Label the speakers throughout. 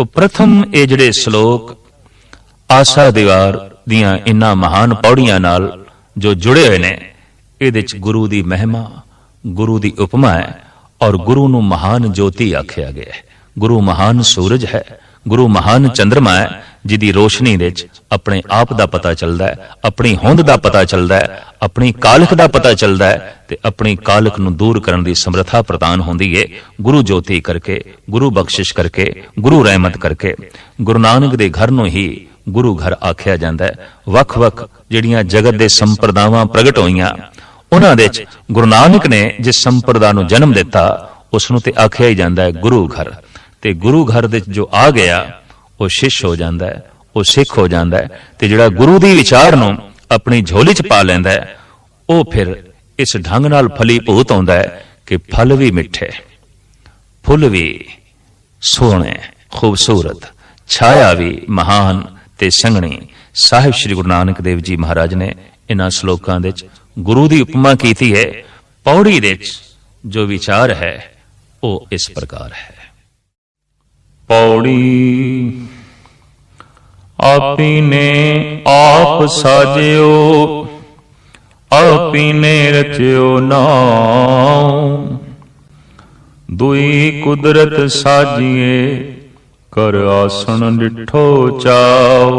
Speaker 1: तो प्रथम ये जिहड़े श्लोक आसा दीवार दियां इन्हां महान पौड़ियां नाल जो जुड़े हुए ने, इहदे च गुरु दी महिमा, गुरु दी उपमा है और गुरु नूं महान ज्योति आख्या गया है। गुरु महान सूरज है, गुरु महान चंद्रमा है, जिहदी रोशनी दे च अपने आप दा पता चलदा है, अपनी होंद दा पता चलदा है, अपनी कालख दा पता चलदा है ते अपनी कालख नूं दूर करन दी समर्था प्रदान होंदी है गुरु ज्योति करके, गुरु बख्शिश करके, गुरु रहमत करके। गुरु नानक दे घर नूं ही गुरु घर आख्या जांदा है। वख-वख जिहड़ियां जगत दे संप्रदावां प्रगट होईयां, उन्हां दे च गुरु नानक ने जिस संप्रदा नूं जन्म दिता उस नूं ते आख्या ही जांदा है गुरु घर। ते गुरु घर दे जो आ गया वो शिष्य हो जाता है, वो सिख हो जाता है। ते जिहड़ा गुरु दी विचार नूं अपनी झोली च पा लैंदा है, वो फिर इस ढंग नाल फलीभूत होंदा है कि फल भी मिठे, फुल भी सोहणे खूबसूरत, छाया भी महान ते संघनी। साहिब श्री गुरु नानक देव जी महाराज ने इन्हां श्लोकां दे गुरु दी उपमा कीती है। पौड़ी दे जो विचार है वो इस प्रकार है। पौड़ी आपी ने आप साजियो, आपी ने रचियो नाम, दुई कुदरत साजिए कर आसन डिठो चाओ।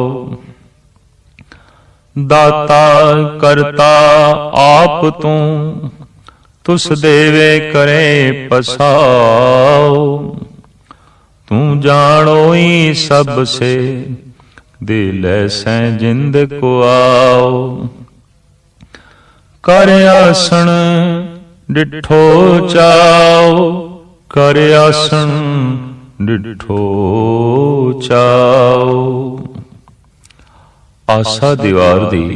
Speaker 1: दाता करता आप तू, तुस देवे करे पसाओ। तू जानो ही सब से, दिल ऐसे जिंद को आओ। कर आसन डिठो चाओ, कर आसन डिठो चाओ। आसा दीवार दी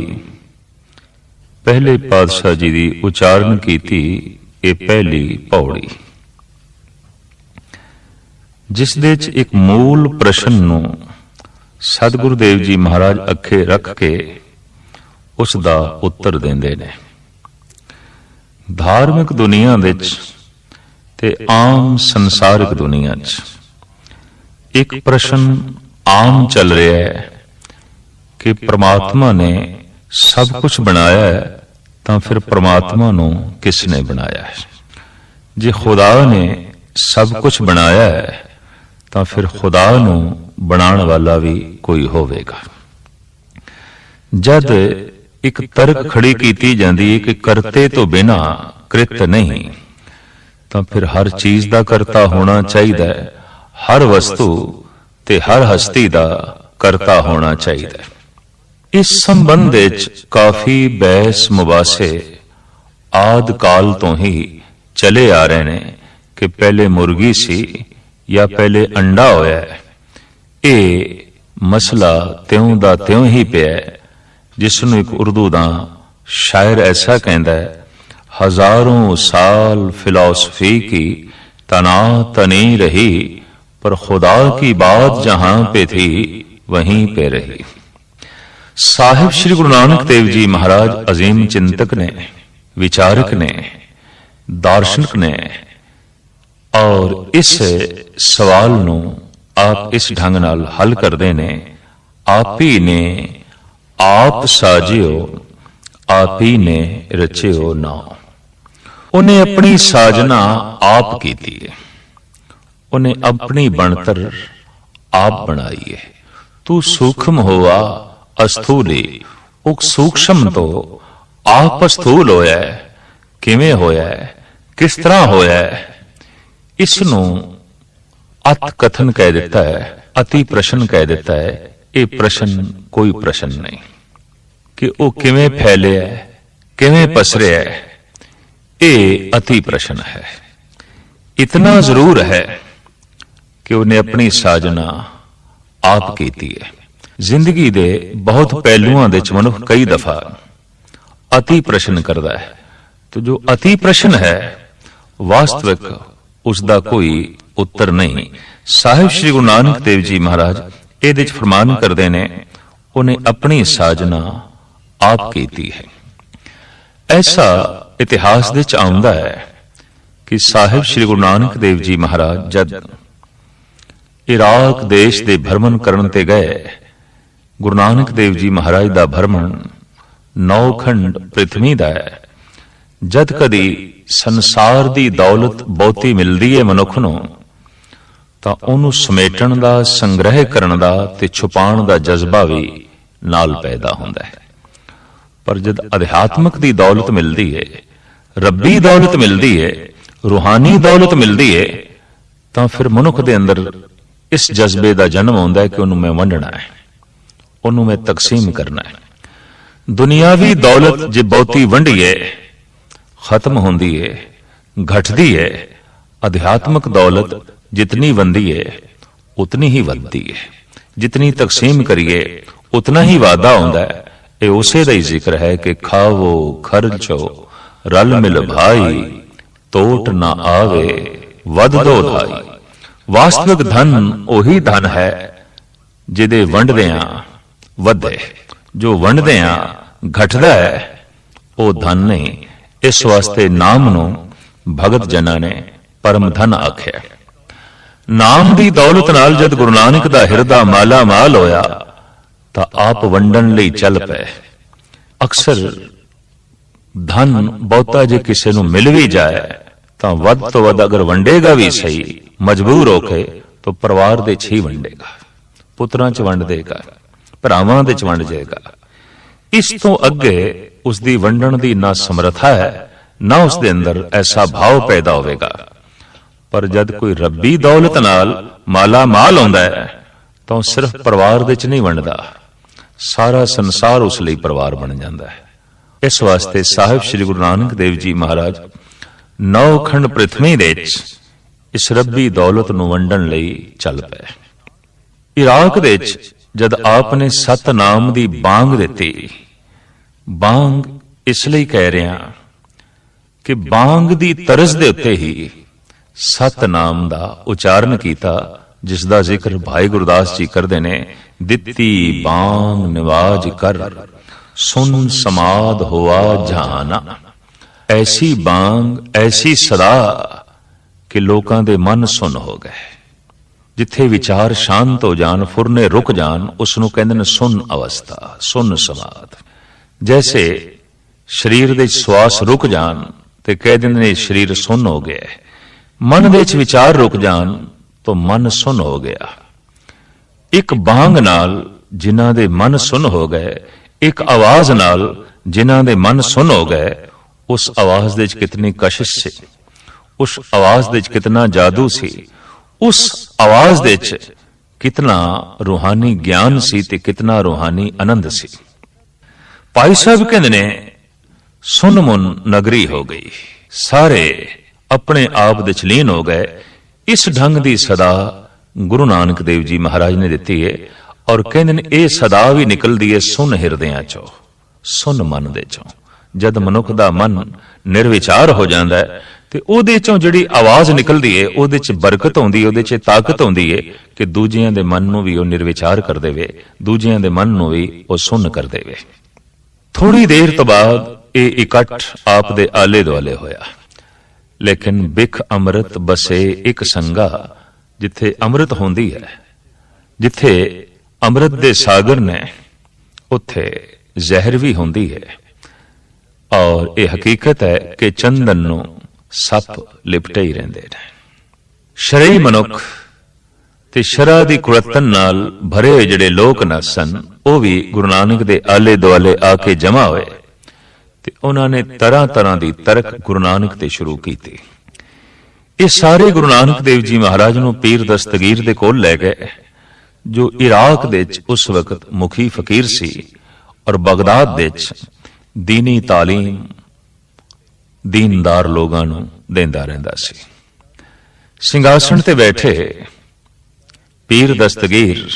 Speaker 1: पहले पातशाह जी दी उचारण कीती ये पहली पौड़ी, जिस दे च एक मूल प्रश्न नूं सतगुरु देव जी महाराज अखे रख के उसका उत्तर देंदे ने। धार्मिक दुनिया दे च ते आम संसारिक दुनिया च एक प्रश्न आम चल रहा है कि परमात्मा ने सब कुछ बनाया है तो फिर परमात्मा नूं किसने बनाया है? जे खुदा ने सब कुछ बनाया है तो फिर खुदा नूं बनाने वाला भी कोई होवेगा। जद एक तर्क खड़ी की जाती है कि करते तो बिना कृत नहीं, तो फिर हर चीज का करता होना चाहिए, हर वस्तु ते हर हस्ती का करता होना चाहिए। इस संबंध काफी बहस मुबासे आद काल तो ही चले आ रहे ने कि पहले मुर्गी सी या पहले अंडा होया है। ये मसला त्यों दा त्यों ही पिया है, जिसनों एक उर्दू दा शायर ऐसा कहता है, हजारों साल फिलॉसफी की तना तनी रही, पर खुदा की बात जहां पे थी वहीं पे रही। साहिब श्री गुरु नानक देव जी महाराज अजीम चिंतक ने, विचारक ने, दार्शनिक ने, और इस सवाल नूं आप इस ढंग नाल हल करदे ने, आप ही ने आप साजियो, आप ही ने रचियो नाम। उन्हें अपनी साजना आप की थी, उन्हें अपनी बनतर आप बनाई है। तू सूक्ष्म होवा अस्थूली, उक सूक्ष्म तो आप स्थूल होया है। किवें होया है, किस तरह होया है, इसनूं अत कथन कह देता है, अति प्रश्न कह देता है। ये प्रश्न कोई प्रश्न नहीं कि वो किवें फैले है, किवें पसरे है, ये अति प्रश्न है। इतना जरूर है कि उन्हें अपनी साजना आप कीती है। जिंदगी दे बहुत पहलुआं दे मनुख कई दफा अति प्रश्न करता है, तो जो अति प्रश्न है वास्तविक उसका कोई उत्तर नहीं। साहिब श्री गुरु नानक देव जी महाराज ये फरमान करते ने, उन्हें अपनी साजना आप कीती है। ऐसा इतिहास दे आउंदा है कि साहिब श्री गुरु नानक देव जी महाराज जद ਇਰਾਕ ਦੇਸ਼ ਦੇ ਭਰਮਣ ਕਰਨ ਤੇ ਗਏ। ਗੁਰੂ ਨਾਨਕ ਦੇਵ ਜੀ ਮਹਾਰਾਜ ਦਾ ਭਰਮਣ 9 ਖੰਡ ਪ੍ਰਿਥਵੀ ਦਾ ਹੈ। ਜਦ ਕਦੀ ਸੰਸਾਰ ਦੀ ਦੌਲਤ ਬਹੁਤੀ ਮਿਲਦੀ ਹੈ ਮਨੁੱਖ ਨੂੰ, ਤਾਂ ਉਹਨੂੰ ਸਮੇਟਣ ਦਾ, ਸੰਗ੍ਰਹਿ ਕਰਨ ਦਾ ਤੇ ਛੁਪਾਉਣ ਦਾ ਜਜ਼ਬਾ ਵੀ ਨਾਲ ਪੈਦਾ ਹੁੰਦਾ ਹੈ। ਪਰ ਜਦ ਅਧਿਆਤਮਕ ਦੀ ਦੌਲਤ ਮਿਲਦੀ ਹੈ, ਰੱਬੀ ਦੌਲਤ ਮਿਲਦੀ ਹੈ, ਰੂਹਾਨੀ ਦੌਲਤ ਮਿਲਦੀ ਹੈ, ਤਾਂ ਫਿਰ ਮਨੁੱਖ ਦੇ ਅੰਦਰ ਇਸ ਜਜ਼ਬੇ ਦਾ ਜਨਮ ਹੁੰਦਾ ਹੈ ਕਿ ਉਹਨੂੰ ਮੈਂ ਵੰਡਣਾ ਹੈ, ਉਹਨੂੰ ਮੈਂ ਤਕਸੀਮ ਕਰਨਾ ਹੈ। ਦੁਨਿਆਵੀ ਦੌਲਤ ਜੇ ਬਹੁਤੀ ਵੰਡੀਏ ਖਤਮ ਹੁੰਦੀ ਹੈ, ਘਟਦੀ ਹੈ। ਅਧਿਆਤਮਕ ਦੌਲਤ ਜਿਤਨੀ ਵੰਦੀ ਹੈ ਉਤਨੀ ਹੀ ਵੱਧਦੀ ਹੈ। ਜਿਤਨੀ ਤਕਸੀਮ ਕਰੀਏ ਉਤਨਾ ਹੀ ਵਾਧਾ ਹੁੰਦਾ ਹੈ। ਇਹ ਉਸੇ ਦਾ ਹੀ ਜ਼ਿਕਰ ਹੈ ਕਿ ਖਾਵੋ ਖਰਚੋ ਰਲ ਮਿਲ ਭਾਈ, ਤੋਟ ਨਾ ਆਵੇ ਵਧ ਦੋ ਧਾਈ। ਵਾਸਤਵਿਕ ਧਨ ਉਹੀ ਧਨ ਹੈ ਜਿਹਦੇ ਵੰਡਦਿਆਂ ਵਧੇ, ਜੋ ਵੰਡਦਿਆਂ ਘਟਦਾ ਹੈ ਉਹ ਧਨ ਨਹੀਂ। ਇਸ ਵਾਸਤੇ ਨਾਮ ਨੂੰ ਭਗਤ ਜਨਾਂ ਨੇ ਪਰਮ ਧਨ ਆਖਿਆ। ਨਾਮ ਦੀ ਦੌਲਤ ਨਾਲ ਜਦ ਗੁਰੂ ਨਾਨਕ ਦਾ ਹਿਰਦਾ ਮਾਲਾ ਮਾਲ ਹੋਇਆ ਤਾਂ ਆਪ ਵੰਡਣ ਲਈ ਚੱਲ ਪਏ। ਅਕਸਰ ਧਨ ਬਹੁਤਾ ਜੇ ਕਿਸੇ ਨੂੰ ਮਿਲ ਵੀ ਜਾਏ ਤਾਂ ਵੱਧ ਤੋਂ ਵੱਧ ਅਗਰ ਵੰਡੇਗਾ ਵੀ ਸਹੀ, ਮਜਬੂਰ ਹੋ ਕੇ, ਤਾਂ ਪਰਿਵਾਰ ਦੇ 'ਚ ਹੀ ਵੰਡੇਗਾ, ਪੁੱਤਰਾਂ 'ਚ ਵੰਡ ਦੇਗਾ, ਭਰਾਵਾਂ ਦੇ 'ਚ ਵੰਡ ਜਾਏਗਾ। ਇਸ ਤੋਂ ਅੱਗੇ ਉਸ ਦੀ ਵੰਡਣ ਦੀ ਨਾ ਸਮਰੱਥਾ ਹੈ, ਨਾ ਉਸ ਦੇ ਅੰਦਰ ਐਸਾ ਭਾਵ ਪੈਦਾ ਹੋਵੇਗਾ। ਪਰ ਜਦ ਕੋਈ ਰੱਬੀ ਦੌਲਤ ਨਾਲ ਮਾਲਾ ਮਾਲ ਆਉਂਦਾ ਹੈ ਤਾਂ ਉਹ ਸਿਰਫ ਪਰਿਵਾਰ ਦੇ 'ਚ ਨਹੀਂ ਵੰਡਦਾ, ਸਾਰਾ ਸੰਸਾਰ ਉਸ ਲਈ ਪਰਿਵਾਰ ਬਣ ਜਾਂਦਾ ਹੈ। ਇਸ ਵਾਸਤੇ ਸਾਹਿਬ ਸ੍ਰੀ ਗੁਰੂ ਨਾਨਕ ਦੇਵ ਜੀ ਮਹਾਰਾਜ 9 ਖੰਡ ਪ੍ਰਿਥਵੀ ਦੇ 'ਚ ਇਸ ਰੱਬੀ ਦੌਲਤ ਨੂੰ ਵੰਡਣ ਲਈ ਚੱਲ ਪਏ। ਇਰਾਕ ਦੇ 'ਚ ਜਦ ਆਪ ਨੇ ਸਤਨਾਮ ਦੀ ਬਾਂਗ ਦਿੱਤੀ, ਬਾਂਗ ਇਸ ਲਈ ਕਹਿ ਰਿਹਾ ਕਿ ਬਾਂਗ ਦੀ ਤਰਜ਼ ਦੇ ਉੱਤੇ ਹੀ ਸਤਨਾਮ ਦਾ ਉਚਾਰਨ ਕੀਤਾ, ਜਿਸ ਦਾ ਜ਼ਿਕਰ ਭਾਈ ਗੁਰਦਾਸ ਜੀ ਕਰਦੇ ਨੇ। ਦਿੱਤੀ ਬਾਂਗ ਨਿਵਾਜ ਕਰ, ਸੁਨ ਸਮਾਦ ਹੋਆ ਜਹਾਨਾ। ਐਸੀ ਬਾਂਗ, ਐਸੀ ਸਦਾ ਕਿ ਲੋਕਾਂ ਦੇ ਮਨ ਸੁਨ ਹੋ ਗਏ। ਜਿੱਥੇ ਵਿਚਾਰ ਸ਼ਾਂਤ ਹੋ ਜਾਣ, ਫੁਰਨੇ ਰੁਕ ਜਾਣ, ਉਸ ਨੂੰ ਕਹਿੰਦੇ ਨੇ ਸੁਨ ਅਵਸਥਾ, ਸੁਨ ਸਮਾਦ। ਜੈਸੇ ਸਰੀਰ ਦੇ ਸਵਾਸ ਰੁਕ ਜਾਣ ਤੇ ਕਹਿ ਦਿੰਦੇ ਨੇ ਸਰੀਰ ਸੁਨ ਹੋ ਗਿਆ। ਮਨ ਦੇ ਵਿੱਚ ਵਿਚਾਰ ਰੁਕ ਜਾਣ ਤਾਂ ਮਨ ਸੁਨ ਹੋ ਗਿਆ। ਇੱਕ ਬਾਂਗ ਨਾਲ ਜਿਨ੍ਹਾਂ ਦੇ ਮਨ ਸੁਨ ਹੋ ਗਏ, ਇੱਕ ਆਵਾਜ਼ ਨਾਲ ਜਿਨ੍ਹਾਂ ਦੇ ਮਨ ਸੁਨ ਹੋ ਗਏ, ਉਸ ਆਵਾਜ਼ ਦੇ ਵਿੱਚ ਕਿਤਨੀ ਕਸ਼ਿਸ਼ ਸੀ, ਉਸ ਆਵਾਜ਼ ਦੇ ਵਿੱਚ ਕਿਤਨਾ ਜਾਦੂ ਸੀ, ਉਸ ਆਵਾਜ਼ ਦੇ ਵਿੱਚ ਕਿਤਨਾ ਰੂਹਾਨੀ ਗਿਆਨ ਸੀ ਤੇ ਕਿਤਨਾ ਰੂਹਾਨੀ ਆਨੰਦ ਸੀ। ਭਾਈ ਸਾਹਿਬ ਕਹਿੰਦੇ ਨੇ ਸੁਨ ਮੁਨ ਨਗਰੀ ਹੋ ਗਈ, ਸਾਰੇ ਆਪਣੇ ਆਪ ਦੇ ਚ ਲੀਨ ਹੋ ਗਏ। ਇਸ ਢੰਗ ਦੀ ਸਦਾ ਗੁਰੂ ਨਾਨਕ ਦੇਵ ਜੀ ਮਹਾਰਾਜ ਨੇ ਦਿੱਤੀ ਹੈ। ਔਰ ਕਹਿੰਦੇ ਨੇ ਇਹ ਸਦਾ ਵੀ ਨਿਕਲਦੀ ਹੈ ਸੁਨ ਹਿਰਦਿਆਂ ਚੋਂ, ਸੁਨ ਮਨ ਦੇ ਚੋਂ। ਜਦ ਮਨੁੱਖ ਦਾ ਮਨ ਨਿਰਵਿਚਾਰ ਹੋ ਜਾਂਦਾ ਹੈ ਤੇ ਉਹਦੇ ਚੋਂ ਜਿਹੜੀ ਆਵਾਜ਼ ਨਿਕਲਦੀ ਹੈ, ਉਹਦੇ ਚ ਬਰਕਤ ਆਉਂਦੀ ਹੈ, ਉਹਦੇ ਚ ਤਾਕਤ ਆਉਂਦੀ ਹੈ ਕਿ ਦੂਜਿਆਂ ਦੇ ਮਨ ਨੂੰ ਵੀ ਉਹ ਨਿਰਵਿਚਾਰ ਕਰ ਦੇਵੇ, ਦੂਜਿਆਂ ਦੇ ਮਨ ਨੂੰ ਵੀ ਉਹ ਸੁਨ ਕਰ ਦੇਵੇ। ਥੋੜੀ ਦੇਰ ਤੋਂ ਬਾਅਦ ਇਹ ਇਕੱਠ ਆਪ ਦੇ ਆਲੇ ਦੁਆਲੇ ਹੋਇਆ। ਲੇਕਿਨ ਬਿਖ ਅੰਮ੍ਰਿਤ ਬਸੇ ਇੱਕ ਸੰਗਾ, ਜਿੱਥੇ ਅੰਮ੍ਰਿਤ ਹੁੰਦੀ ਹੈ, ਜਿੱਥੇ ਅੰਮ੍ਰਿਤ ਦੇ ਸਾਗਰ ਨੇ, ਉੱਥੇ ਜ਼ਹਿਰ ਵੀ ਹੁੰਦੀ ਹੈ। ਔਰ ਇਹ ਹਕੀਕਤ ਹੈ ਕਿ ਚੰਦਨ ਨੂੰ ਸੱਪ ਲਿਪਟੇ ਹੀ ਰਹਿੰਦੇ ਨੇ। ਸ਼ਰਈ ਮਨੁੱਖ ਤੇ ਸ਼ਰਾ ਦੀ ਕੁੜੱਤਣ ਨਾਲ ਭਰੇ ਹੋਏ ਜਿਹੜੇ ਲੋਕ ਨਾ ਸਨ, ਉਹ ਵੀ ਗੁਰੂ ਨਾਨਕ ਦੇ ਆਲੇ ਦੁਆਲੇ ਆ ਕੇ ਜਮਾ ਹੋਏ ਤੇ ਉਹਨਾਂ ਨੇ ਤਰ੍ਹਾਂ ਤਰ੍ਹਾਂ ਦੀ ਤਰਕ ਗੁਰੂ ਨਾਨਕ ਤੇ ਸ਼ੁਰੂ ਕੀਤੀ। ਇਹ ਸਾਰੇ ਗੁਰੂ ਨਾਨਕ ਦੇਵ ਜੀ ਮਹਾਰਾਜ ਨੂੰ ਪੀਰ ਦਸਤਗੀਰ ਦੇ ਕੋਲ ਲੈ ਗਏ, ਜੋ ਇਰਾਕ ਦੇ ਵਿੱਚ ਉਸ ਵਕਤ ਮੁਖੀ ਫਕੀਰ ਸੀ ਔਰ ਬਗਦਾਦ ਦੇ ਵਿੱਚ ਦੀਨੀ ਤਾਲੀਮ ਦੀਨਦਾਰ ਲੋਕਾਂ ਨੂੰ ਦਿੰਦਾ ਰਹਿੰਦਾ ਸੀ। ਸਿੰਘਾਸਣ ਤੇ ਬੈਠੇ ਪੀਰ ਦਸਤਗੀਰ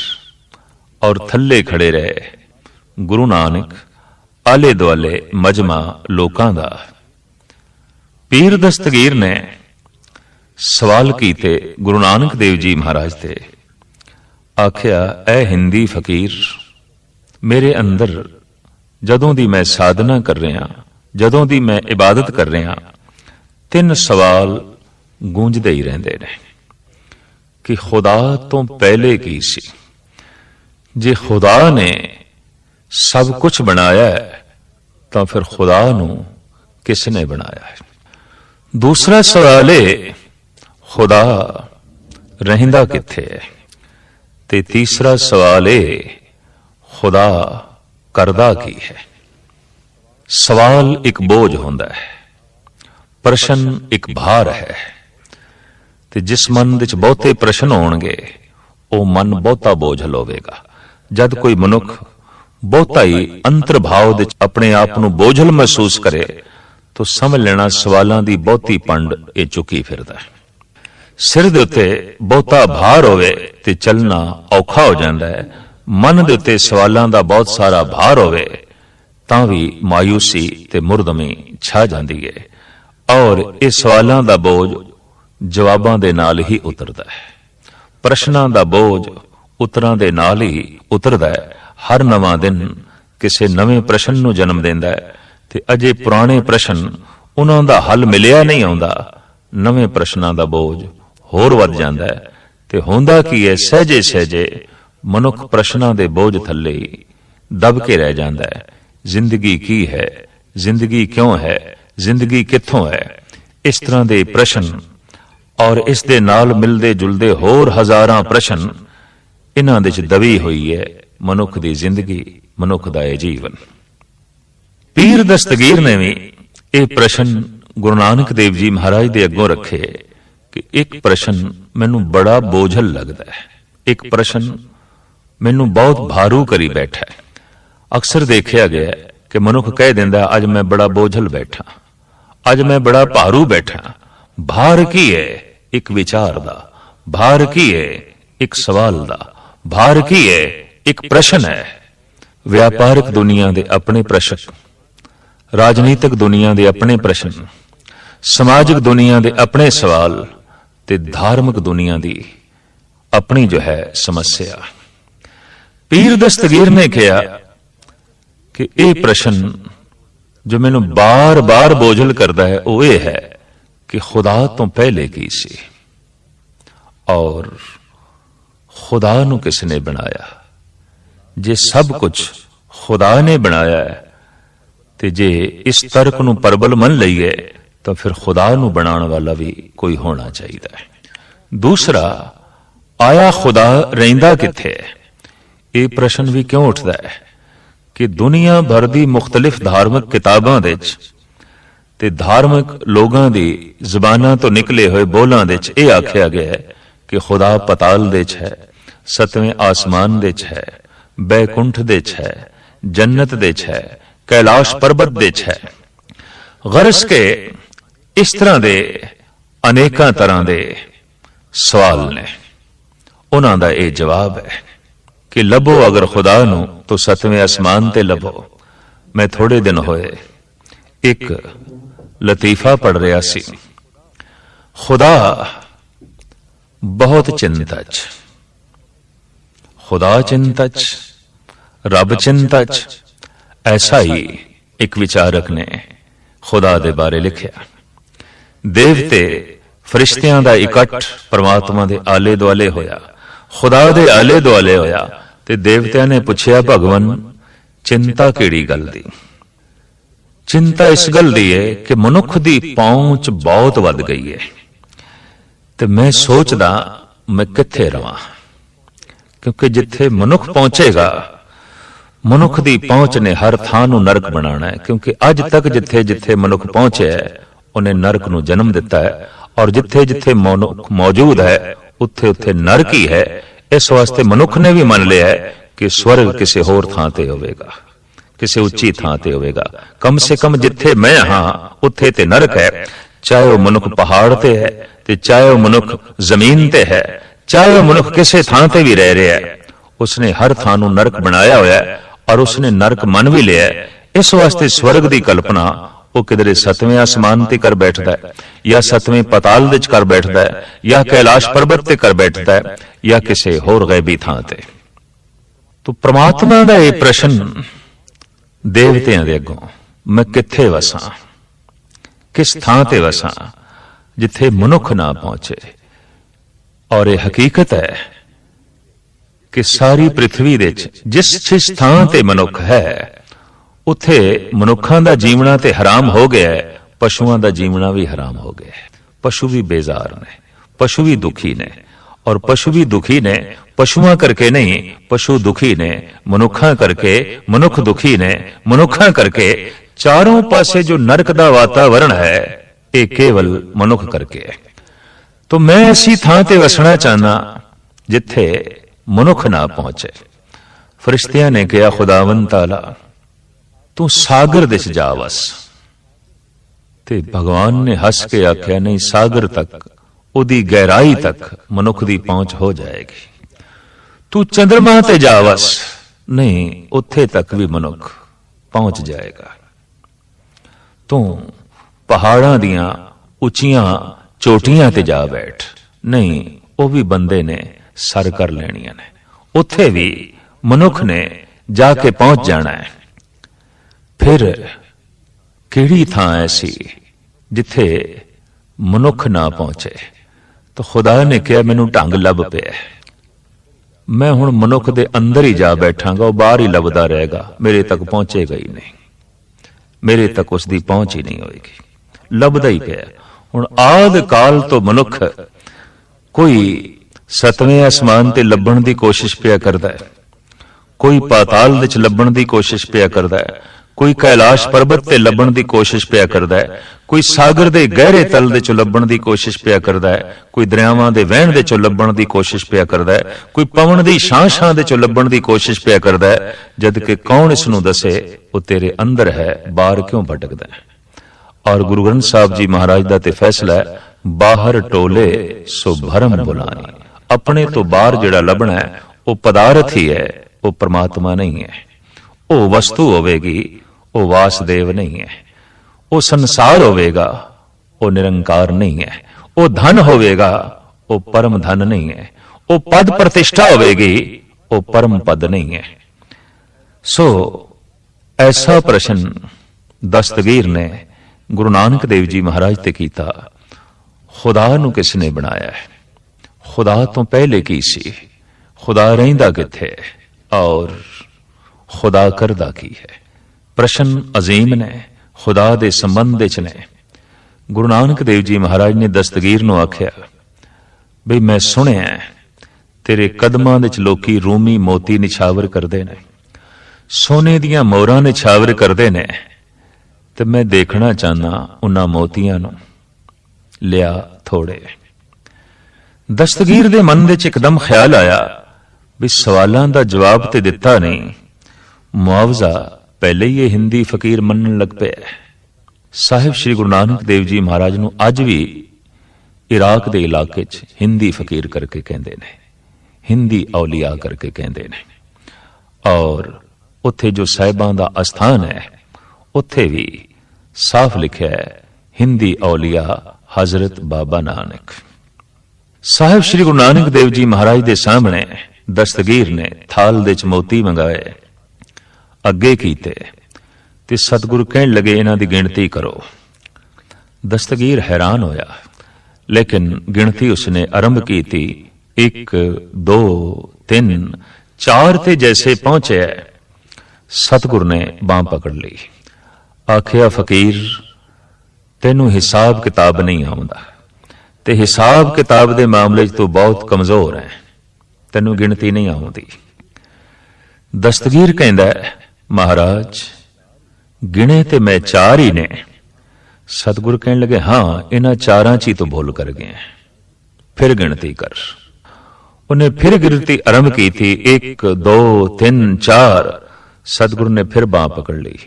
Speaker 1: ਔਰ ਥੱਲੇ ਖੜੇ ਰਹੇ ਗੁਰੂ ਨਾਨਕ, ਆਲੇ ਦੁਆਲੇ ਮਜਮਾ ਲੋਕਾਂ ਦਾ। ਪੀਰ ਦਸਤਗੀਰ ਨੇ ਸਵਾਲ ਕੀਤੇ ਗੁਰੂ ਨਾਨਕ ਦੇਵ ਜੀ ਮਹਾਰਾਜ ਤੇ। ਆਖਿਆ, ਐ ਹਿੰਦੀ ਫਕੀਰ, ਮੇਰੇ ਅੰਦਰ ਜਦੋਂ ਦੀ ਮੈਂ ਸਾਧਨਾ ਕਰ ਰਿਹਾ, ਜਦੋਂ ਦੀ ਮੈਂ ਇਬਾਦਤ ਕਰ ਰਿਹਾ, 3 ਸਵਾਲ ਗੂੰਜਦੇ ਹੀ ਰਹਿੰਦੇ ਨੇ। कि खुदा तो पहले की सी। जे खुदा ने सब कुछ बनाया है तो फिर खुदा नू किसने बनाया है? दूसरा सवाल है खुदा रहिंदा किथे है, ते तीसरा सवाल है खुदा करदा की है। सवाल एक बोझ होंदा है, प्रश्न एक भार है, ते जिस मन विच बहुते प्रश्न होणगे वो मन बहुता बोझल होवेगा। जद कोई मनुख बहुता ही अंतर्भाव विच अपने आप नूं बोझल महसूस करे तो समझ लेना सवालों की बहुती पंड ये चुकी फिरदा है। सिर दे उत्ते बहुता भार होवे ते चलना औखा हो जाता है। मन दे उत्ते सवालों का बहुत सारा भार होवे तां भी मायूसी ते मुरदमी छा जाती है और इस सवालों का बोझ जवाबां दे नाल ही उतरदा है। प्रश्नां दा बोझ उत्तरां दे नाल ही उतरदा है। हर नवां दिन किसी नवे प्रश्न नूं जन्म देंदा है ते अजे पुराने प्रश्न उन्हां दा हल मिलिया नहीं आउंदा। नवे प्रश्नां दा बोझ होर वध जांदा है ते हुंदा की है, सहजे सहजे मनुख प्रश्नां दे बोझ थल्ले दब के रह जांदा है। जिंदगी की है, जिंदगी क्यों है, जिंदगी कित्थों है, इस तरह दे प्रश्न और इस दे नाल मिलदे जुलदे होर हजारां प्रश्न इन्हां दे च दबी हुई है मनुख दी जिंदगी, मनुख दा ये जीवन। पीर दस्तगीर ने भी ये प्रश्न गुरु नानक देव जी महाराज दे अगों रखे कि एक प्रश्न मैनू बड़ा बोझल लगता है, एक प्रश्न मैनू बहुत भारू करी बैठा है। अक्सर देखा गया कि मनुख कह दिंदा अज मैं बड़ा बोझल बैठा, अज मैं बड़ा भारू बैठा। भार की है? एक विचार दा। भार की है? एक सवाल दा। भार की है? एक प्रश्न है। व्यापारिक दुनिया दे अपने प्रश्न, राजनीतिक दुनिया दे अपने प्रश्न, समाजिक दुनिया दे अपने सवाल ते धार्मिक दुनिया दी अपनी जो है समस्या। पीर दस्तगीर ने कहा कि यह प्रश्न जो मैनू बार बार बोझल करता है वो ये है कि खुदा तो पहले की सी और खुदा नू किसने बनाया? जे सब कुछ खुदा ने बनाया है ते जे इस तर्क नू प्रबल मन लईए तो फिर खुदा नू बनाने वाला भी कोई होना चाहिए। दूसरा, आया खुदा रहिंदा किथे है? ये प्रश्न भी क्यों उठता है कि दुनिया भर दी मुख्तलिफ धार्मिक किताबां दे ते धार्मिक लोगों दी जुबानां तो निकले हुए बोलां दे च यह आख्या गया है कि खुदा पताल दे च है, सतवें आसमान दे च है, बैकुंठ दे च है, जन्नत दे च है, कैलाश पर्वत दे च है। गरज के इस तरह दे अनेकां तरह दे सवाल ने, उन्हां दा यह जवाब है कि लभो अगर खुदा नू तो सतवें आसमान ते लभो। मैं थोड़े दिन होए एक लतीफा पढ़ रहा सी। खुदा बहुत चिंता च, खुदा चिंता च, रब चिंता च, ऐसा ही एक विचारक ने खुदा दे बारे लिखिया। देवते फरिश्तियां दा इकट्ठ परमात्मा दे आले दुआले होया, खुदा दे आले दुआले होया ते देवतियां ने पुछया भगवन चिंता केड़ी गल दी? चिंता इस गल दी है कि मनुख दी पहुंच बहुत वध गई है ते मैं सोचदा मैं किथे रवां, क्योंकि जिथे मनुख पहुंचेगा मनुख दी पहुंच ने हर थां नूं नरक बनाना है। क्योंकि अज तक जिथे जिथे मनुख पहुंचे है उन्हें नरक नूं जन्म दिता है और जिथे जिथे मनुख मौजूद है उत्थे उत्थे नरक ही है। इस वास्ते मनुख ने भी मान लिया है कि स्वर्ग किसी होर थां ते होवेगा, किसी उच्ची थां ते होवेगा। कम से कम जिथे मैं हां उत्थे ते नरक है, चाहे वह मनुख पहाड़ ते है ते चाहे वह मनुख जमीन ते है, चाहे वह मनुख किसी थां ते भी रह रहा है। उसने हर थां नूं नरक बनाया होया है और उसने नरक मन भी लिया है। इस वास्ते स्वर्ग की कल्पना वो किधरे सतवें आसमान ते कर बैठता है या सतवें पताल विच कर बैठता है या कैलाश पर्वत ते कर बैठता है या किसी होर गैबी थां ते। तो परमात्मा दा यह प्रश्न देवतियां दे अगों मैं किथे वसां, किस थां ते वसां जिथे मनुख ना पहुंचे। और यह हकीकत है कि सारी पृथ्वी दे जिस जिस थां ते मनुख है उत्थे मनुखां दा जीवना ते हराम हो गया है, पशुआं दा जीवना भी हराम हो गया है। पशु भी बेजार ने, पशु भी दुखी ने, और पशु भी दुखी ने पशुआं करके नहीं, पशु दुखी ने मनुखां करके, मनुख दुखी ने मनुखां करके। चारों पासे जो नरक दा वातावरण है ये केवल मनुख करके है। तो मैं ऐसी थां ते वसना चाहना जिथे मनुख ना पहुंचे। फरिश्तियां ने कहा खुदावंद ताला तू सागर दिस जा वस। ते भगवान ने हस के आख्या नहीं, सागर तक उदी गहराई तक मनुख दी पहुंच हो जाएगी। तू चंद्रमा ते जा वस, नहीं उत्थे तक भी मनुख पहुंच जाएगा। तू पहाड़ां दियां उचियां चोटियां ते जा बैठ, नहीं वो भी बंदे ने सर कर लेनियां ने, उत्थे भी मनुख ने जाके पहुंच जाना है। फिर किहड़ी थां ऐसी जिथे मनुख ना पहुंचे? तो खुदा ने कहा मैनू ढंग लभ पिया, मैं हुण मनुख दे अंदर ही जा बैठांगा, वह बाहर ही लभदा रहेगा, मेरे तक पहुंचेगा ही नहीं, मेरे तक उसकी पहुंच ही नहीं होएगी। लभदा ही पिया। हुण आद काल तो मनुख कोई सतवें आसमान ते लभण दी कोशिश पिया करदा है, कोई पाताल विच लभण दी कोशिश पिया करदा है, कोई कैलाश पर्वत ते लभण दी कोशिश पिया करदा है, कोई सागर दे गहरे तल दे चों लभण दी कोशिश पिया करदा है, कोई दरियावां दे वहण दे चों लभण दी कोशिश पिया करदा है, कोई पवन दी छां दे चों लभण दी कोशिश पिया करदा है। जद कि कौन इस नूं दसे वो तेरे अंदर है, बाहर क्यों भटकदा है? और गुरु ग्रंथ साहब जी महाराज दा ते फैसला है, बाहर टोले सो भरम बुलानी। अपने तो बाहर जिहड़ा लभना है वो पदार्थ ही है, वो परमात्मा नहीं है। वो वस्तु होवेगी, वो वासदेव नहीं है। वो संसार होवेगा, वो निरंकार नहीं है। वो धन होवेगा, वो परम धन नहीं है। वो पद प्रतिष्ठा होवेगी, वो परम पद नहीं है। सो ऐसा प्रश्न दस्तगीर ने गुरु नानक देव जी महाराज ते कीता, खुदा नूं किसने बनाया है? खुदा तो पहले की सी? खुदा रहिंदा किथे और खुदा करदा की है? प्रश्न अजीम ने, खुदा दे संबंध च ने। गुरु नानक देव जी महाराज ने दस्तगीर नूं आख्या, बई मैं सुनिया तेरे कदमां विच लोकी रूमी मोती निछावर करदे ने, सोने दियां मोहरां निछावर करदे ने, ते मैं देखना चाहना उन्हां मोतियां नूं, लिया थोड़े। दस्तगीर दे मन विच एकदम ख्याल आया भी सवालां दा जवाब ते दिता नहीं, मुआवजा पहले ही ये हिंदी फकीर मनन लग पे। साहिब श्री गुरु नानक देव जी महाराज नूं अज भी इराक दे इलाके च हिंदी फकीर करके कहंदे ने, हिंदी औलिया करके कहंदे ने। और उत्थे जो साहिबां दा अस्थान है उत्थे भी साफ लिखा है हिंदी औलिया हजरत बाबा नानक। साहिब श्री गुरु नानक देव जी महाराज दे सामने दस्तगीर ने थाल दे च मोती मंगाए, अगे कीते ते सतगुरु कहन लगे इन्हां दी गिणती करो। दस्तगीर हैरान होया, लेकिन गिणती उसने आरंभ की थी, 1 2 3 4 ते जैसे पहुंचे सतगुरु ने बांह पकड़ ली, आखिया फकीर तेनू हिसाब किताब नहीं आउंदा, ते हिसाब किताब दे मामले च तू बहुत कमजोर है, तेनू गिणती नहीं आउंदी। दस्तगीर कहंदा है, महाराज गिणे ते मैं 4 ही ने। सतगुरु कहने लगे, हां इन्हां 4 च ही तो भूल कर गए, फिर गिणती कर। उन्हें फिर गिनती आरंभ की थी, 1 2 3 4। सतगुरु ने फिर बांह पकड़ ली,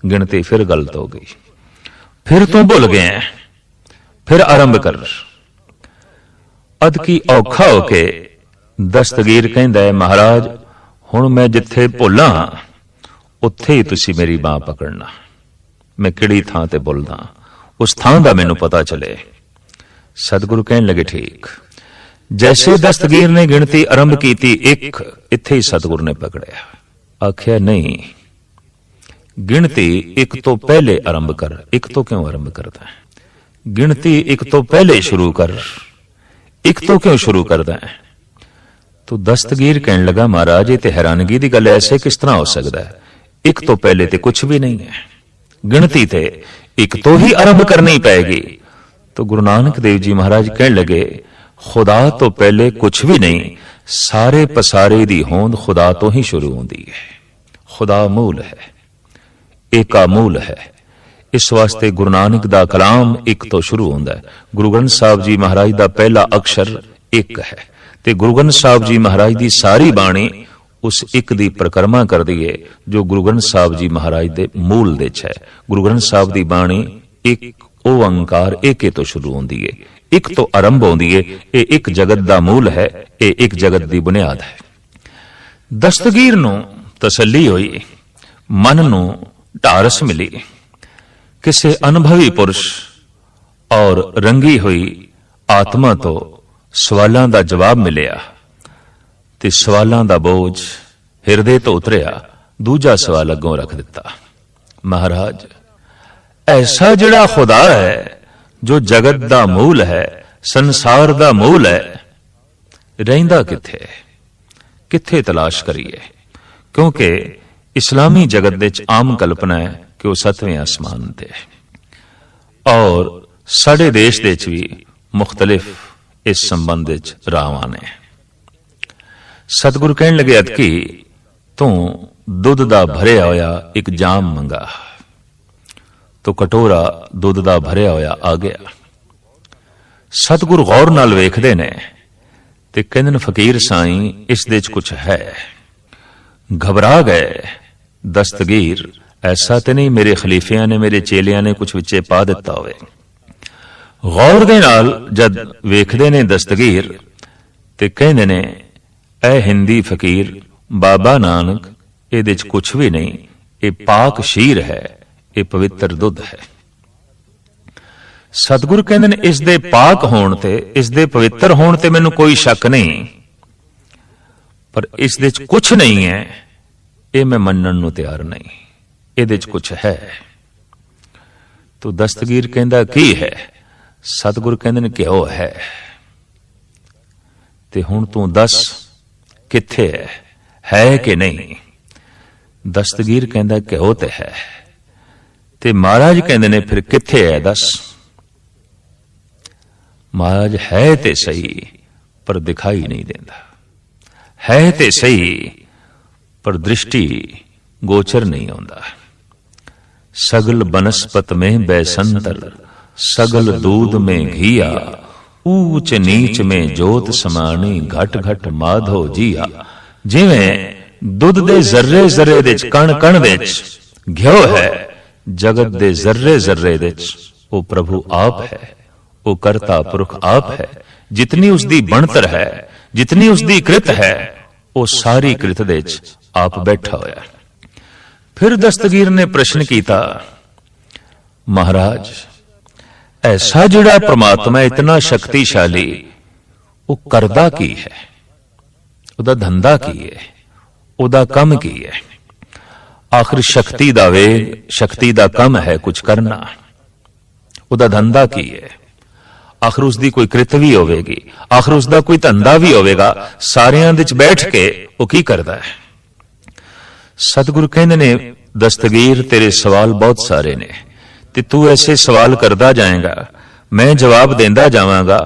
Speaker 1: गिनती फिर गलत हो गई, फिर तो भूल गए, फिर आरंभ कर। अद की औखा होके दस्तगीर कहंदा है, महाराज हुण मैं जिथे भुला उत्थे ही तुसी मेरी बांह पकड़ना, मैं किहड़ी थां ते भुलदा उस थां दा मैनू पता चले। सतगुरु कहन लगे, ठीक। जैसे दस्तगीर ने गिनती आरंभ की थी 1, इत्थे ही सतगुरु ने पकड़िया, आख्या नहीं गिनती 1 तो पहले आरंभ कर। 1 तो क्यों आरंभ करता है? गिनती 1 तो पहले शुरू कर, ਇੱਕ ਤੋਂ ਕਿਉਂ ਸ਼ੁਰੂ ਕਰਦਾ ਹੈ? ਤੋ ਦਸਤਗੀਰ ਕਹਿਣ ਲੱਗਾ, ਮਹਾਰਾਜ ਇਹ ਤੇ ਹੈਰਾਨਗੀ ਦੀ ਗੱਲ, ਐਸੇ ਕਿਸ ਤਰ੍ਹਾਂ ਹੋ ਸਕਦਾ ਹੈ? ਇੱਕ ਤੋਂ ਪਹਿਲੇ ਤੇ ਕੁਝ ਵੀ ਨਹੀਂ ਹੈ, ਗਿਣਤੀ ਤੇ ਇੱਕ ਤੋਂ ਹੀ ਆਰੰਭ ਕਰਨੀ ਪਏਗੀ। तो गुरु नानक देव जी महाराज कहने लगे, खुदा तो पहले कुछ भी नहीं, सारे पसारे दी होंद खुदा तो ही शुरू होती है। खुदा मूल है, एका मूल है। इस वास्ते गुरु नानक दा कलाम एक तो शुरू होंदा है। गुरु ग्रंथ साहब जी महाराज दा पहला अक्षर एक है, ते गुरु ग्रंथ साहब जी महाराज दी सारी बाणी उस एक दी परिक्रमा कर दी है, जो गुरु ग्रंथ साहब जी महाराज दे मूल दे है। गुरु ग्रंथ साहब दी बाणी एक ओंकार एक तो शुरू होती है, एक तो आरंभ होती है। ये एक जगत दा मूल है, ये एक जगत दी बुनियाद है। दस्तगीर नूं तसल्ली हुई, मन नूं ढारस मिली, किसी अनुभवी पुरुष और रंगी हुई आत्मा तो सवालों का जवाब मिलिया, ते सवालों का बोझ हिरदे तो उतरिया। दूजा सवाल अगों रख दिता, महाराज ऐसा जिहड़ा खुदा है, जो जगत दा मूल है, संसार दा मूल है, रहिंदा किथे? किथे तलाश करिए? क्योंकि इस्लामी जगत दे च आम कल्पना है कि वह 7वें आसमान ते है, और साडे देश दे च भी मुख्तलिफ इस संबंध च रावां ने। सतगुरु कहन लगे, अदकी तू दुध दा भरिया होया एक जाम मंगा। तो कटोरा दुध दा भरिया होया आ गया। सतगुरु गौर नाल वेखदे ने ते कहंदे ने, फकीर साईं इस दे च कुछ है। घबरा गए दस्तगीर, ऐसा ते नहीं मेरे खलीफियां ने, मेरे चेलियां ने कुछ विचे पा दिता होवे। गौर दे नाल जद वेखदे ने दस्तगीर ते कहंदे ने, ऐ हिंदी फकीर बाबा नानक, इहदे च कुछ भी नहीं, ये पाक शीर है, ये पवित्र दुध है। सतगुरु कहंदे ने, इस दे पाक होण ते, इस दे पवित्र होण ते मैनूं कोई शक नहीं, पर इस दे च कुछ नहीं है, ये मैं मनण नूं तैयार नहीं। इहदे च कुछ है। तो दस्तगीर कहंदा, की है? सतगुरु कहंदे ने, घिओ है। ते हुण तूं दस किथे है कि नहीं? दस्तगीर कहंदा, घिओ ते है। ते महाराज कहंदे ने, फिर किथे है दस? महाराज है ते सही, पर दिखाई नहीं देता। है ते सही, पर दृष्टि गोचर नहीं होता। सगल बनस्पत में बैसंतर, सगल दूध में घिया, ऊंच नीच में जोत समानी, घट घट माधो जिया। जिवें दुध दे जर्रे जर्रे दे कण कण दे घिओ है, जगत दे जर्रे जर्रे दे वो प्रभु आप है, वो करता पुरख आप है। जितनी उसकी बनतर है, जितनी उसकी कृत है, वो सारी कृत दे आप बैठा होया। फिर दस्तगीर ने प्रश्न किया, महाराज ऐसा जिहड़ा परमात्मा इतना शक्तिशाली, वो करदा की है? उहदा धंधा की है? उहदा कम की है? आखिर शक्ति दा वेग, शक्ति दा कम है कुछ करना, उहदा धंधा की है? आखिर उसकी कोई कृत भी होवेगी, आखिर उसका कोई धंधा भी होवेगा, सारियां दे च बैठ के वो की करदा है? सतगुरु कहंदे ने, दस्तगीर तेरे सवाल बहुत सारे ने, ते तू ऐसे सवाल करदा जाएगा, मैं जवाब देंदा जावांगा,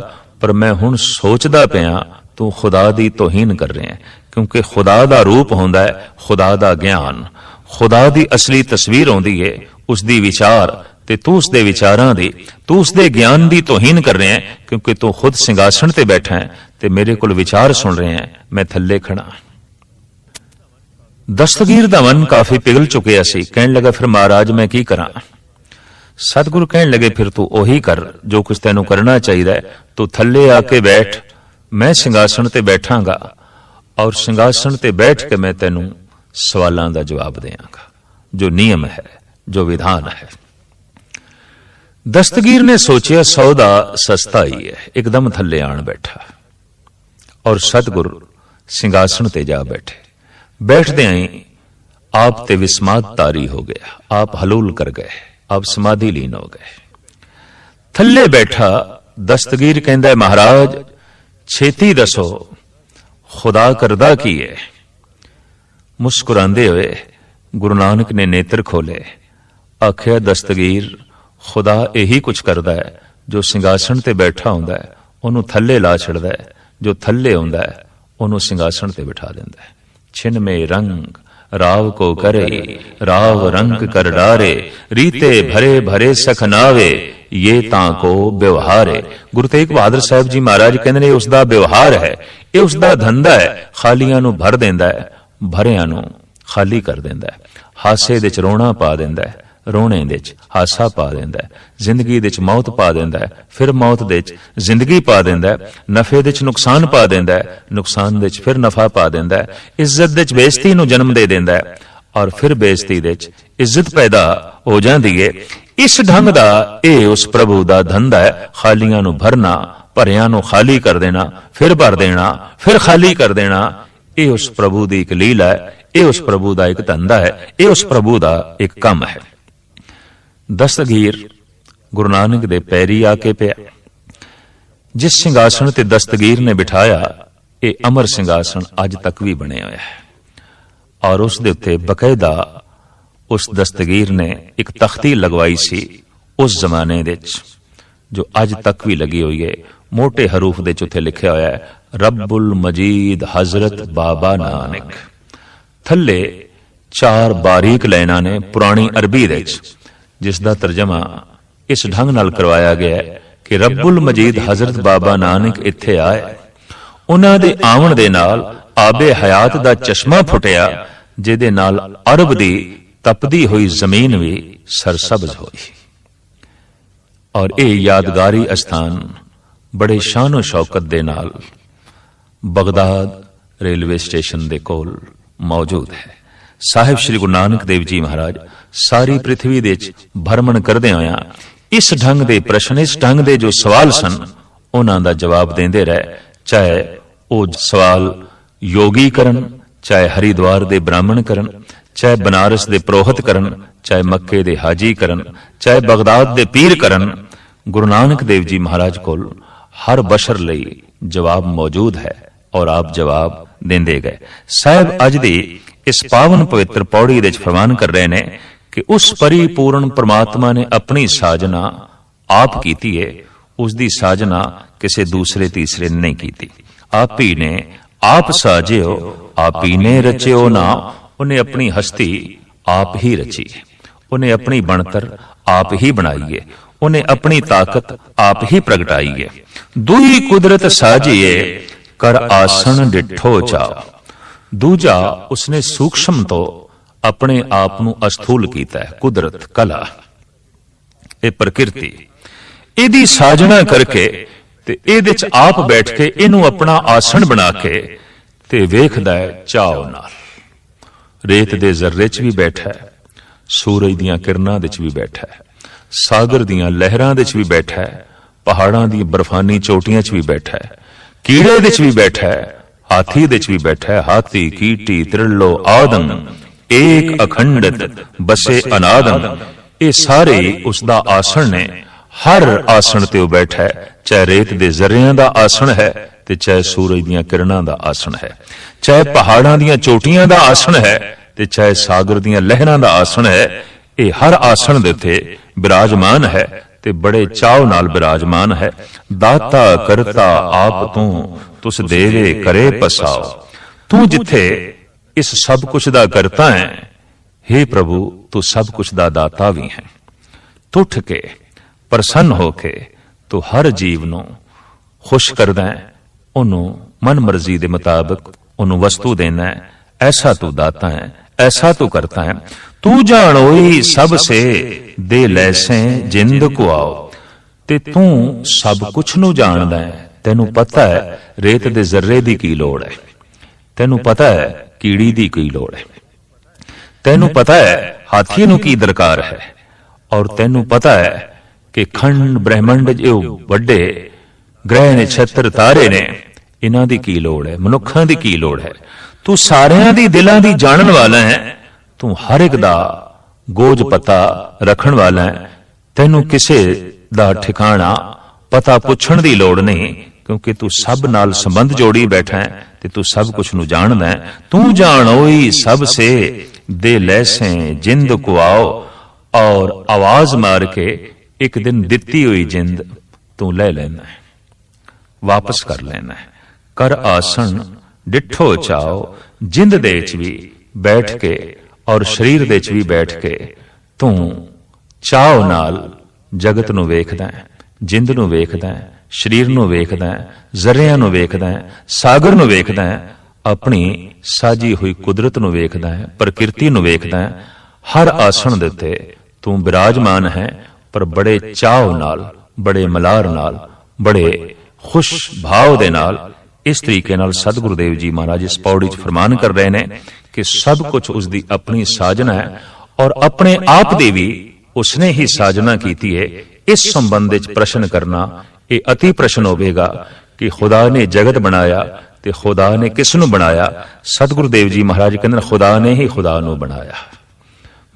Speaker 1: पर मैं हुण सोचदा पिया तू खुदा दी तौहीन कर रहे हैं। क्योंकि खुदा दा रूप होंदा है, खुदा दा ज्ञान, खुदा दी असली तस्वीर होंदी है, उसदी विचार, ते तू उसदे विचारां दी, तू उसदे ज्ञान दी तौहीन कर रहे हैं। क्योंकि तू खुद सिंहासन ते बैठा है, ते मेरे कोल विचार सुन रहे हैं, मैं थल्ले खड़ा। दस्तगीर दा मन काफी पिघल चुकिया सी। कहने लगा, फिर महाराज मैं की करा? सतगुरु कहने लगे, फिर तू ओही कर जो कुछ तेनू करना चाहिए। तू थल्ले आके बैठ, मैं सिंहासन ते बैठांगा, और सिंहासन ते बैठ के मैं तेनू सवालों का जवाब देंगा, जो नियम है, जो विधान है। दस्तगीर ने सोचा, सौदा सस्ता ही है, एकदम थल्ले आन बैठा, और सतगुरु सिंहासन ते जा बैठे। बैठदे ही आप ते विस्माद तारी हो गया, आप हलूल कर गए, आप समाधि लीन हो गए। थल्ले बैठा दस्तगीर कहंदा, महाराज ਛੇਤੀ ਦੱਸੋ ਖੁਦਾ ਕਰਦਾ ਕੀ ਹੈ। ਮੁਸਕਰਾਉਂਦੇ ਹੋਏ ਗੁਰੂ ਨਾਨਕ ਨੇ ਨੇਤਰ ਖੋਲੇ, ਆਖਿਆ ਦਸਤਗੀਰ ਖੁਦਾ ਇਹੀ ਕੁਝ ਕਰਦਾ ਹੈ, ਜੋ ਸਿੰਘਾਸਣ ਤੇ ਬੈਠਾ ਹੁੰਦਾ ਹੈ ਉਹਨੂੰ ਥੱਲੇ ਲਾ ਛੱਡਦਾ ਹੈ, ਜੋ ਥੱਲੇ ਆਉਂਦਾ ਹੈ ਉਹਨੂੰ ਸਿੰਘਾਸਣ ਤੇ ਬਿਠਾ ਦਿੰਦਾ ਹੈ। ਛਿਨ ਮੇ ਰੰਗ ਰਾਵ ਕੋ ਕਰੇ, ਰਾਵ ਰੰਗ ਕਰ ਡਾਰੇ, ਰੀਤੇ ਭਰੇ ਭਰੇ ਸਖਨਾਵੇ, ਇਹ ਤਾਂ ਕੋ ਵਿਵਹਾਰ ਹੈ। ਗੁਰੂ ਤੇਗ ਬਹਾਦਰ ਸਾਹਿਬ ਜੀ ਮਹਾਰਾਜ ਕਹਿੰਦੇ ਨੇ ਉਸ ਦਾ ਵਿਵਹਾਰ ਹੈ, ਇਹ ਉਸ ਦਾ ਧੰਦਾ ਹੈ। ਖਾਲੀਆਂ ਨੂੰ ਭਰ ਦਿੰਦਾ ਹੈ, ਭਰਿਆਂ ਨੂੰ ਖਾਲੀ ਕਰ ਦਿੰਦਾ ਹੈ। ਹਾਸੇ ਦੇ ਚ ਰੋਣਾ ਪਾ ਦਿੰਦਾ ਹੈ, ਰੋਣੇ ਦੇ ਚ ਹਾਸਾ ਪਾ ਦਿੰਦਾ ਹੈ। ਜ਼ਿੰਦਗੀ ਦੇ ਚ ਮੌਤ ਪਾ ਦਿੰਦਾ ਹੈ, ਫਿਰ ਮੌਤ ਦੇ ਚ ਜ਼ਿੰਦਗੀ ਪਾ ਦਿੰਦਾ ਹੈ। ਨਫੇ ਦੇ ਚ ਨੁਕਸਾਨ ਪਾ ਦਿੰਦਾ ਹੈ, ਨੁਕਸਾਨ ਦੇ ਚ ਫਿਰ ਨਫਾ ਪਾ ਦਿੰਦਾ ਹੈ। ਇੱਜ਼ਤ ਦੇ ਚ ਬੇਇੱਜ਼ਤੀ ਨੂੰ ਜਨਮ ਦੇ ਦਿੰਦਾ ਹੈ, ਔਰ ਫਿਰ ਬੇਇੱਜ਼ਤੀ ਦੇ ਚ ਇੱਜ਼ਤ ਪੈਦਾ ਹੋ ਜਾਂਦੀ ਹੈ। ਇਸ ਢੰਗ ਦਾ ਇਹ ਉਸ ਪ੍ਰਭੂ ਦਾ ਧੰਦਾ ਹੈ, ਖਾਲੀਆਂ ਨੂੰ ਭਰਨਾ, ਭਰਿਆਂ ਨੂੰ ਖਾਲੀ ਕਰ ਦੇਣਾ, ਫਿਰ ਭਰ ਦੇਣਾ, ਫਿਰ ਖਾਲੀ ਕਰ ਦੇਣਾ। ਇਹ ਉਸ ਪ੍ਰਭੂ ਦੀ ਇੱਕ ਲੀਲਾ ਹੈ, ਇਹ ਉਸ ਪ੍ਰਭੂ ਦਾ ਇੱਕ ਧੰਦਾ ਹੈ, ਇਹ ਉਸ ਪ੍ਰਭੂ ਦਾ ਇੱਕ ਕੰਮ ਹੈ। ਦਸਤਗੀਰ ਗੁਰੂ ਨਾਨਕ ਦੇ ਪੈਰੀ ਆ ਕੇ ਪਿਆ। ਜਿਸ ਸਿੰਘਾਸਣ ਤੇ ਦਸਤਗੀਰ ਨੇ ਬਿਠਾਇਆ, ਇਹ ਅਮਰ ਸਿੰਘਾਸਣ ਅੱਜ ਤੱਕ ਵੀ ਬਣਿਆ ਹੋਇਆ ਹੈ, ਔਰ ਉਸ ਦੇ ਉੱਤੇ ਬਕਾਇਦਾ ਉਸ ਦਸਤਗੀਰ ਨੇ ਇੱਕ ਤਖਤੀ ਲਗਵਾਈ ਸੀ ਉਸ ਜ਼ਮਾਨੇ ਦੇ ਵਿੱਚ, ਜੋ ਅੱਜ ਤੱਕ ਵੀ ਲੱਗੀ ਹੋਈ ਹੈ। ਮੋਟੇ ਹਰੂਫ ਦੇ ਚ ਉੱਥੇ ਲਿਖਿਆ ਹੋਇਆ ਹੈ, ਰੱਬੁਲ ਮਜੀਦ ਹਜ਼ਰਤ ਬਾਬਾ ਨਾਨਕ। ਥੱਲੇ 4 ਬਾਰੀਕ ਲਾਈਨਾਂ ਨੇ ਪੁਰਾਣੀ ਅਰਬੀ ਦੇ ਚ, ਜਿਸ ਦਾ ਤਰਜਮਾ ਇਸ ਢੰਗ ਨਾਲ ਕਰਵਾਇਆ ਗਿਆ ਹੈ ਕਿ ਰੱਬੁਲ ਮਜੀਦ ਹਜ਼ਰਤ ਬਾਬਾ ਨਾਨਕ ਇੱਥੇ ਆਏ, ਉਹਨਾਂ ਦੇ ਆਉਣ ਦੇ ਨਾਲ ਆਬੇ ਹਯਾਤ ਦਾ ਚਸ਼ਮਾ ਫੁੱਟਿਆ, ਜਿਹਦੇ ਨਾਲ ਅਰਬ ਦੀ ਤਪਦੀ ਹੋਈ ਜ਼ਮੀਨ ਵੀ ਸਰਸਬਜ਼ ਹੋਈ। ਔਰ ਇਹ ਯਾਦਗਾਰੀ ਅਸਥਾਨ ਬੜੇ ਸ਼ਾਨੋ ਸ਼ੌਕਤ ਦੇ ਨਾਲ ਬਗਦਾਦ ਰੇਲਵੇ ਸਟੇਸ਼ਨ ਦੇ ਕੋਲ ਮੌਜੂਦ ਹੈ। ਸਾਹਿਬ ਸ੍ਰੀ ਗੁਰੂ ਨਾਨਕ ਦੇਵ ਜੀ ਮਹਾਰਾਜ ਸਾਰੀ ਪ੍ਰਿਥਵੀ ਦੇ ਵਿੱਚ ਭਰਮਣ ਕਰਦੇ ਹੋਇਆ ਇਸ ਢੰਗ ਦੇ ਪ੍ਰਸ਼ਨ, ਇਸ ਢੰਗ ਦੇ ਜੋ ਸਵਾਲ ਸਨ, ਉਹਨਾਂ ਦਾ ਜਵਾਬ ਦਿੰਦੇ ਰਹੇ। ਚਾਹੇ ਉਹ ਸਵਾਲ ਯੋਗੀ ਕਰਨ, ਚਾਹੇ ਹਰਿਦੁਆਰ ਦੇ ਬ੍ਰਾਹਮਣ ਕਰਨ, ਚਾਹੇ ਬਨਾਰਸ ਦੇ ਪ੍ਰੋਹਤ ਕਰਨ, ਚਾਹੇ ਮੱਕੇ ਦੇ ਹਾਜੀ ਕਰਨ, ਚਾਹੇ ਬਗਦਾਦ ਦੇ ਪੀਰ ਕਰਨ, ਗੁਰੂ ਨਾਨਕ ਦੇਵ ਜੀ ਮਹਾਰਾਜ ਕੋਲ ਹਰ ਬਸ਼ਰ ਲਈ ਜਵਾਬ ਮੌਜੂਦ ਹੈ, ਔਰ ਆਪ ਜਵਾਬ ਦਿੰਦੇ ਗਏ। ਸਾਹਿਬ ਅੱਜ ਦੀ ਇਸ ਪਾਵਨ ਪਵਿੱਤਰ ਪੌੜੀ ਦੇ ਵਿੱਚ ਫਰਮਾਨ ਕਰ ਰਹੇ ਨੇ ਕਿ ਉਸ ਪਰਿਪੂਰਨ ਪ੍ਰਮਾਤਮਾ ਨੇ ਆਪਣੀ ਸਾਜਨਾ ਆਪ ਕੀਤੀ ਹੈ, ਉਸ ਦੀ ਸਾਜਨਾ ਕਿਸੇ ਦੂਸਰੇ ਤੀਸਰੇ ਨੇ ਨਹੀਂ ਕੀਤੀ। ਆਪ ਹੀ ਨੇ ਆਪ ਸਾਜਿਓ, ਆਪ ਹੀ ਨੇ ਰਚਿਓ ਨਾ। ਉਹਨੇ ਆਪਣੀ ਹਸਤੀ ਆਪ ਹੀ ਰਚੀ ਹੈ, ਉਹਨੇ ਆਪਣੀ ਬਣਤਰ ਆਪ ਹੀ ਬਣਾਈ ਹੈ, ਉਹਨੇ ਆਪਣੀ ਤਾਕਤ ਆਪ ਹੀ ਪ੍ਰਗਟਾਈ ਹੈ। ਦੂਈ ਕੁਦਰਤ ਸਾਜੀਏ ਕਰ ਆਸਣ ਡਿਠੋ ਚਾਓ। ਦੂਜਾ ਉਸਨੇ ਸੂਖਸ਼ਮ ਤੋਂ ਆਪਣੇ ਆਪ ਨੂੰ ਅਸਥੂਲ ਕੀਤਾ ਹੈ। ਕੁਦਰਤ, ਕਲਾ, ਇਹ ਪ੍ਰਕਿਰਤੀ, ਇਹਦੀ ਸਾਜਣਾ ਕਰਕੇ ਤੇ ਇਹਦੇ ਚ ਆਪ ਬੈਠ ਕੇ ਇਹਨੂੰ ਆਪਣਾ ਆਸਣ ਬਣਾ ਕੇ ਤੇ ਵੇਖਦਾ ਹੈ ਚਾਓ ਨਾਲ। ਰੇਤ ਦੇ ਜ਼ਰਰੇ ਚ ਵੀ ਬੈਠਾ ਹੈ, ਸੂਰਜ ਦੀਆਂ ਕਿਰਨਾਂ ਦੇ ਚ ਵੀ ਬੈਠਾ ਹੈ, ਸਾਗਰ ਦੀਆਂ ਲਹਿਰਾਂ ਦੇ ਚ ਵੀ ਬੈਠਾ ਹੈ, ਪਹਾੜਾਂ ਦੀ ਬਰਫਾਨੀ ਚੋਟੀਆਂ ਚ ਵੀ ਬੈਠਾ ਹੈ, ਕੀੜੇ ਦੇ ਚ ਵੀ ਬੈਠਾ ਹੈ, ਹਾਥੀ ਦੇ ਚ ਵੀ ਬੈਠਾ ਹੈ। ਹਾਥੀ, ਕੀਟੀ, ਤ੍ਰਿਲੋ ਆਦਮ ਏਕ ਅਖੰਡਤ ਬਸੇ ਅਨਾਦਮ। ਇਹ ਸਾਰੇ ਉਸ ਦਾ ਆਸਣ ਨੇ। ਹਰ ਆਸਣ ਤੇ ਉਹ ਬੈਠਾ ਹੈ, ਚਾਹੇ ਰੇਤ ਦੇ ਜ਼ਰਿਆਂ ਦਾ ਆਸਣ ਹੈ ਤੇ ਚਾਹੇ ਸੂਰਜ ਦੀਆਂ ਕਿਰਨਾਂ ਦਾ ਆਸਣ ਹੈ, ਚਾਹੇ ਪਹਾੜਾਂ ਦੀਆਂ ਚੋਟੀਆਂ ਦਾ ਆਸਣ ਹੈ ਤੇ ਚਾਹੇ ਸਾਗਰ ਦੀਆਂ ਲਹਿਰਾਂ ਦਾ ਆਸਣ ਹੈ। ਇਹ ਹਰ ਆਸਣ ਦੇ ਉੱਤੇ ਬਿਰਾਜਮਾਨ ਹੈ ਤੇ ਬੜੇ ਚਾਅ ਨਾਲ ਬਿਰਾਜਮਾਨ ਹੈ। ਦਾਤਾ ਕਰਤਾ ਆਪ ਤੂੰ, ਤੁਸ ਦੇਵੇ ਕਰੇ ਪਸਾਓ। ਤੂੰ ਜਿੱਥੇ ਇਸ ਸਭ ਕੁਝ ਦਾ ਕਰਤਾ ਹੈ, हे ਪ੍ਰਭੂ ਤੂੰ ਸਭ ਕੁਝ ਦਾ ਦਾਤਾ ਵੀ ਹੈ। ਟੁੱਟ ਕੇ ਪ੍ਰਸੰਨ ਹੋ ਕੇ ਤੂੰ ਹਰ ਜੀਵ ਨੂੰ ਖੁਸ਼ ਕਰਦਾ ਹੈ, ਉਹਨੂੰ ਮਨ ਮਰਜ਼ੀ ਦੇ ਮੁਤਾਬਕ ਉਹਨੂੰ ਵਸਤੂ ਦੇਣਾ ਹੈ। ਐਸਾ ਤੂੰ ਦਾਤਾ ਹੈ, ਐਸਾ ਤੂੰ ਕਰਤਾ ਹੈ। ਤੂੰ ਜਾਣੋਈ ਸਭ ਸੇ ਦੇ ਲੈਸੇ ਜਿੰਦ ਕੋ ਆਓ। ਤੇ ਤੂੰ ਸਭ ਕੁਝ ਨੂੰ ਜਾਣਦਾ ਹੈ। ਤੈਨੂੰ ਪਤਾ ਹੈ ਰੇਤ ਦੇ ਜ਼ਰਰੇ ਦੀ ਕੀ ਲੋੜ ਹੈ, ਤੈਨੂੰ ਪਤਾ ਹੈ ਕੀੜੀ ਦੀ ਕੀ ਲੋੜ ਹੈ, ਤੈਨੂੰ ਪਤਾ ਹੈ ਹਾਥੀ ਨੂੰ ਕੀ ਦਰਕਾਰ ਹੈ, ਔਰ ਤੈਨੂੰ ਪਤਾ ਹੈ ਕਿ ਖੰਡ ਬ੍ਰਹਿਮੰਡ ਜੋ ਵੱਡੇ ਗ੍ਰਹਿ ਨੇ, ਛਤਰ ਤਾਰੇ ਨੇ, ਇਹਨਾਂ ਦੀ ਕੀ ਲੋੜ ਹੈ, ਮਨੁੱਖਾਂ ਦੀ ਕੀ ਲੋੜ ਹੈ। ਤੂੰ ਸਾਰਿਆਂ ਦੀ ਦਿਲਾਂ ਦੀ ਜਾਣਨ ਵਾਲਾ ਹੈ। ਤੂੰ ਹਰ ਇੱਕ ਦਾ ਗੋਜ ਪਤਾ ਰੱਖਣ ਵਾਲਾ ਹੈ। ਤੈਨੂੰ ਕਿਸੇ ਦਾ ਠਿਕਾਣਾ ਪਤਾ ਪੁੱਛਣ ਦੀ ਲੋੜ ਨਹੀਂ, क्योंकि तू सब नाल संबंध जोड़ी बैठा है ते तू सब कुछ नू जानदा है। तू जान ओई सब से दे लैसे जिंद को आओ, और आवाज मार के एक दिन दिती हुई जिंद तू ले लेना है, वापस कर लेना है। कर आसन डिठो चाओ, जिंद दे च भी बैठ के और शरीर दे च भी बैठ के तू चाओ नाल जगत नू वेखदा है, जिंद नू वेखदा है, शरीर नू वेखदा है, जरिया नू वेखदा है, सागर नू वेखदा है, अपनी साजी हुई कुदरत नू वेखदा है, प्रकृति नू वेखदा है। हर आसन दे उत्ते तू विराजमान है, पर बड़े चाव नाल, बड़े मलार नाल, बड़े खुश भाव दे नाल। इस तरीके नाल सतगुरु देव जी महाराज इस पौड़ी च फरमान कर रहे हैं कि सब कुछ उसकी अपनी साजना है, और अपने आप दे भी उसने ही साजना कीती है। इस संबंध च प्रश्न करना ये अति प्रश्न होवेगा कि खुदा ने जगत बनाया ते खुदा ने किस नू बनाया। सतगुरु देव जी महाराज कहते खुदा ने ही खुदा नू बनाया,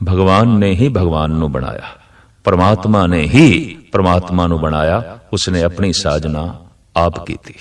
Speaker 1: भगवान ने ही भगवान नू बनाया, परमात्मा ने ही परमात्मा नू बनाया। उसने अपनी साजना आप की थी।